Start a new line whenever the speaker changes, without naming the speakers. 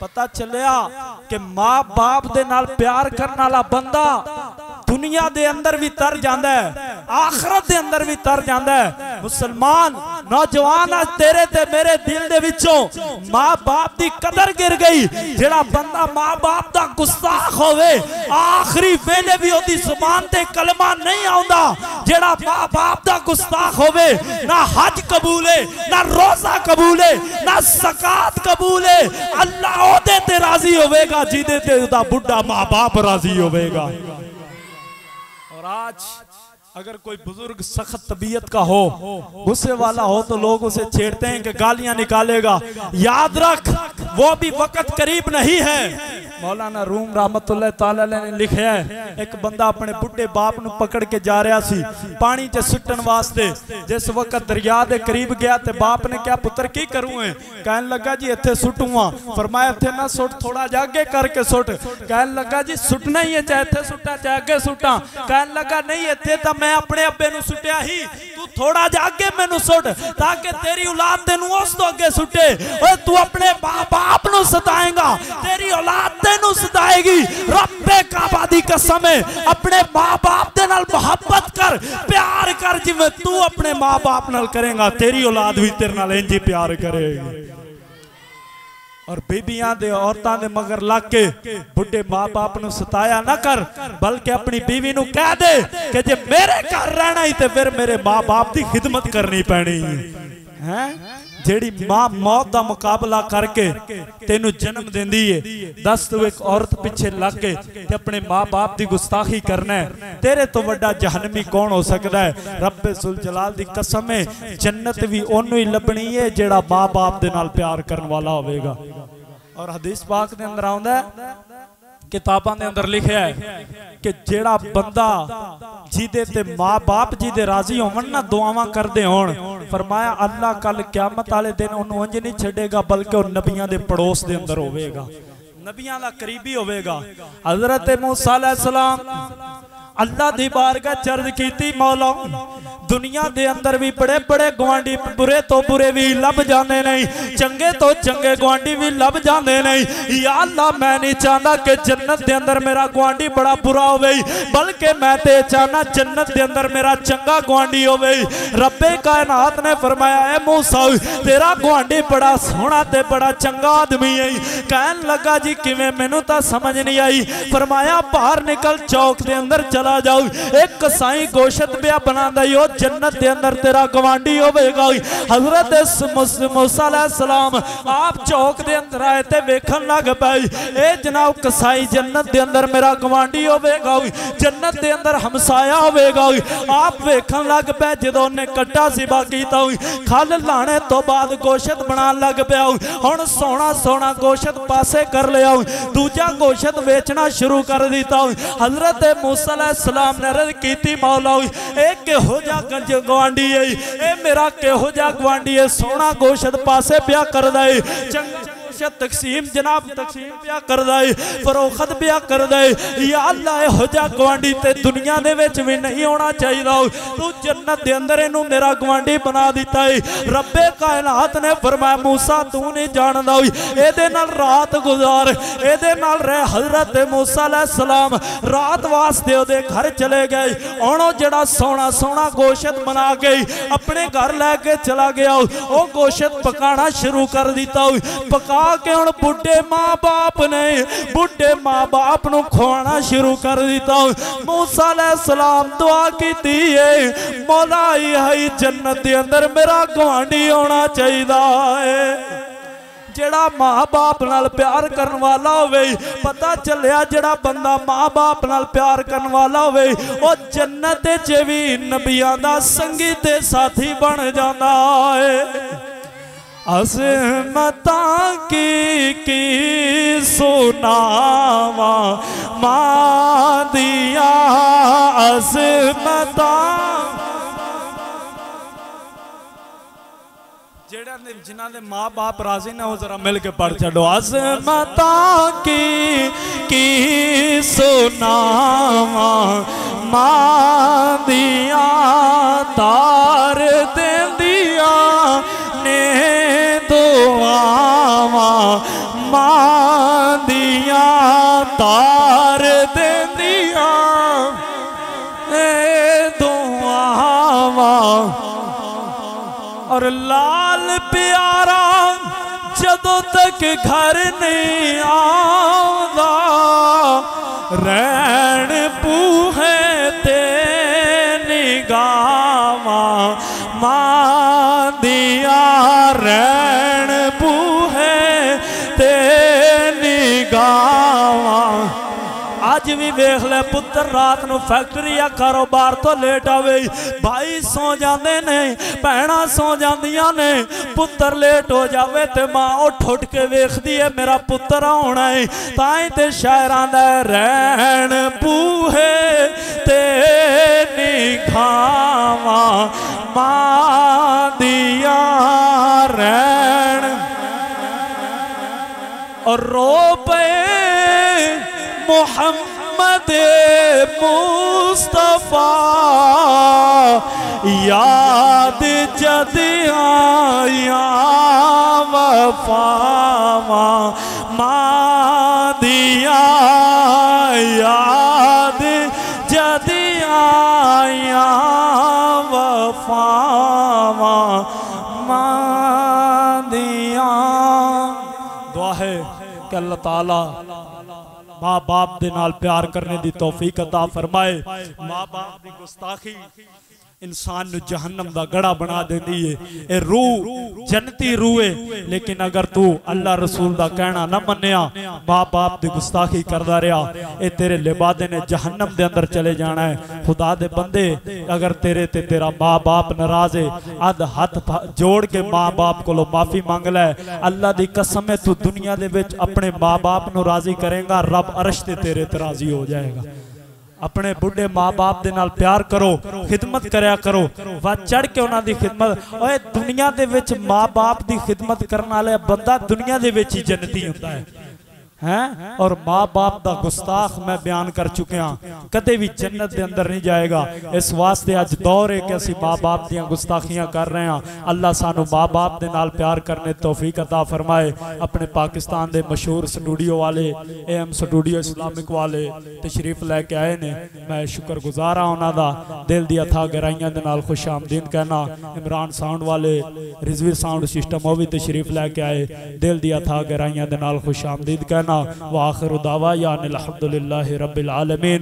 पता चलिया कि मां बाप दे नाल प्यार करने वाला बंदा दुनिया दे अंदर भी तर जांदा है, आखिरत दे अंदर भी तर जांदा है। मुसलमान नौजवान आज तेरे ते मेरे दिल दे विचों मां बाप दी कदर गिर गई। जेड़ा बंदा मां बाप दा गुस्ताख होवे आखिरी वेले भी ओदी जुबान ते कलमा नहीं आउंदा। जेड़ा मां बाप दा गुस्ताख होवे ना हज कबूल है, ना रोजा कबूल है, ना ज़कात कबूल है। अल्लाह ओदे ते राजी होवेगा जिदे ते ओदा बुढ़ा मां बाप राजी होवेगा। और आज अगर कोई बुजुर्ग सख्त तबीयत का हो, गुस्से वाला हो, तो लोग उसे छेड़ते हैं कि गालियां निकालेगा। याद रख वो भी वक्त करीब नहीं है। मौलाना रूम रहमतुल्लाह तआला अलैह ने लिखा है, एक बंदा अपने बुढ़े बाप नू पकड़ के जा रहा सी पानी च सुटन वास्ते। जिस वक्त दरिया दे करीब गया तो बाप ने क्या पुत्र की करूं है? कहन लगा जी इत्थे सुटूंगा। फरमाया इत्थे ना सुट, थोड़ा जा आगे करके सुट। कहन लगा जी सुटना ही है, चाहे इत्थे सुटा चाहे आगे सुटा। कहन लगा नहीं इत्थे तो मैं अपने अब्बे नू सुटिया ही, तू थोड़ा जा आगे मैनू सुट ताकि तेरी औलाद तेनू उस तो अगे सुटे। ओए तू अपने बाप नू सताएगा, तेरी औलाद तेनू सताएगी। रब्बे काबा दी कसम है, अपने मां बाप दे नाल मोहब्बत कर, प्यार कर। जिवें तू अपने मां बाप नाल करेगा तेरी औलाद भी तेरे नाल इंज प्यार करेगी। और बीबियां दे औरतां दे मगर लग के बुढ़े मां बाप नू सताया ना कर, बल्कि अपनी बीवी नू कह दे कि जे मेरे घर रहना ही तो फिर मेरे मां बाप की खिदमत करनी पैनी है। जेड़ी मां मौत दा मुकाबला करके तेनू जन्म देंदी है, दस तू एक औरत पीछे लग के ते अपने मां बाप की गुस्ताखी करना है, तेरे तो वड्डा जहन्नमी कौन हो सकता है? रब्बे सुल जलाल दी कसम है, जन्नत भी ओनू ही लभनी है जेड़ा मां बाप दे नाल प्यार करने वाला होवेगा। और हदीस पाक दे अंदर आउंदा है, किताबां दे अंदर लिखा है कि जेड़ा बंदा जिदे ते मां बाप जी दे राजी होवन ना, दुआवां करदे होण, फरमाया अल्लाह कल क़यामत वाले दिन उन्होंने उंज नहीं छड़ेगा बल्कि वह नबियां दे पड़ोस दे अंदर होवेगा, नबियां दा करीबी होवेगा। हजरत मूसा अलैहिस्सलाम अल्लाह दी बारगाह चर्ज कीती, मौला दुनिया दे अंदर भी बड़े बड़े गवांडी बुरे तो बुरे भी लब जाते नहीं, चंगे तो चंगे गवांडी भी लब जाते नहीं। या अल्लाह मैं नहीं चाहता कि जन्नत दे अंदर मेरा गवांडी बड़ा बुरा होवे, बल्कि मैं ते चाहना जन्नत दे अंदर मेरा चंगा गवांडी होवे। रब्बे कायनात ने फरमाया है मूसा तेरा गवांडी बड़ा सोहना ते बड़ा चंगा आदमी है। कहन लगा जी किवें? मैनू तां समझ नहीं आई। फरमाया बाहर निकल चौक दे अंदर चला जाओ, एक कसाई गोश्त ब्याह बनांदा ही जन्नत के अंदर तेरा गवांडी होवेगा। हजरत मूसा अलैहिस्सलाम आप चौक के अंदर आए थे, वेखन लग पाए ए जनाब कसाई जन्नत के अंदर मेरा गवांडी होवेगा, जन्नत के अंदर हमसाया होवेगा। आप वेखन लग पाए जो उन्हें कट्टा सिबा किया, खल लाने तो बाद गोश्त बना लग पाया। हुण सोना सोना गोश्त पासे कर लिया, दूजा गोश्त वेचना शुरू कर दिता। हजरत मूसा अलैहिस्सलाम ने अर्ज़ की मौला एक किहो जा गवांडी है, ए मेरा किहो जा गवांडी है, सोना गोश्त पासे प्या कर दे, चंगा तकसीम जनाब तकसीम प्या कर दे, फरोखत प्या कर दे। या अल्लाह इहो जा गवांडी ते दुनिया दे विच भी नहीं होना चाहिए, तू जन्नत दे अंदर इनू मेरा गवांडी बना दिता है। रब्बे कायनात ने फरमाया मूसा तू नहीं जानदा, एदे नाल रात गुजार, एदे नाल रह। हजरत मूसा अलैहिस्सलाम रात वास्ते ओदे घर चले गए। हुण जड़ा सोना सोना गोश्त बना के अपने घर लैके चला गया, वो गोश्त पकाना शुरू कर दिता। पका के हुण बुढ़े मां बाप ने बुढ़े मां बाप नू खुआना शुरू कर दिता। मूसा अलैहिस्सलाम दुआ कीती है मौला है जन्नत दे अंदर मेरा गवांडी होना चाहिए जेड़ा मां बाप नाल प्यार करने वाला होवे। पता चलिया जेड़ा बंदा मां बाप नाल प्यार करने वाला होवे वो जन्नत च भी नबियां दा संगी ते साथी बन जांदा है। अज़मतां की सुनावा मां दिया अज़मतां, जिन्हां दे मां बाप राजी ना हो जरा मिल के पढ़ छो। अज़मतां की सुनावा मां दिया तार देंदिया ने दुआवा मां दिया तार देंदिया दुआवां और लाल प्यारा जदों तक घर नहीं आंदा रैन पूहे ते निगावां मां दिया रैन पूहे ते निगावां। अज भी वेख ले पुत्र रात नूं फैक्ट्री या कारोबार तो लेट आवे भाई सौ जाते ने भैणा सौ जांदियां ने पुत्र लेट हो जावे ते मां उठ उठ के वेखदी है मेरा पुत्र आउणा है ताई ते शायरां दा रैन बूहे ते निगावां मां दिया रैन और रो पे मोहम्मद मुस्तफा याद जद आया वफावा मां दिया याद जद आया वफावा मां दिया। दुआ है कि अल्लाह ताला माँ बाप दे नाल प्यार करने दी तौफीक अता फरमाए। माँ बाप दी गुस्ताखी इंसान नू जहन्नम दा गड़ा बना देती है। ए रूह जन्नती रूह है लेकिन अगर तू अल्लाह रसूल दा कहना ना मन्निया माँ बाप दी गुस्ताखी करदा रहा ए तेरे लिबादे ने जहन्नम दे अंदर चले जाना है। खुदा दे बंदे अगर तेरे ते तेरा माँ बाप नाराज है अद हाथ जोड़ के माँ बाप को माफी मांग लै। अल्लाह दी कसम है तू दुनिया दे विच अपने माँ बाप नू राजी करेगा रब अर्श ते तेरे ते राजी हो जाएगा। अपने बुढ़े माँ बाप दे नाल प्यार करो खिदमत करया करो वा चढ़ के उन्हां दी खिदमत। ओए दुनिया दे विच माँ बाप दी खिदमत करने वाला बंदा दुनिया दे विच ही जन्नती होता है और माँ बाप दा गुस्ताख मैं बयान कर चुके हाँ कदे भी जन्नत दे अंदर नहीं जाएगा। इस वास्ते अज दौर है कि असीं माँ बाप दियां गुस्ताखियां कर रहे हैं। अल्लाह सानू माँ बाप दे नाल प्यार करने तौफीक अता फरमाए। अपने पाकिस्तान दे मशहूर स्टूडियो वाले AM स्टूडियो इस्लामिक वाले तशरीफ लैके आए ने मैं शुक्रगुजार हाँ उन्हां दा दिल दी अथा गहराइयां दे नाल खुश आमदीद कहना। इमरान साउंड वाले रिजवी साउंड सिस्टम वो भी तशरीफ लैके आए दिल दी अथा गहराइयां दे नाल खुश आमदीद कहना। वाखिर दावा या अनिल हम्दुलिल्लाहि रब्बिल आलमीन।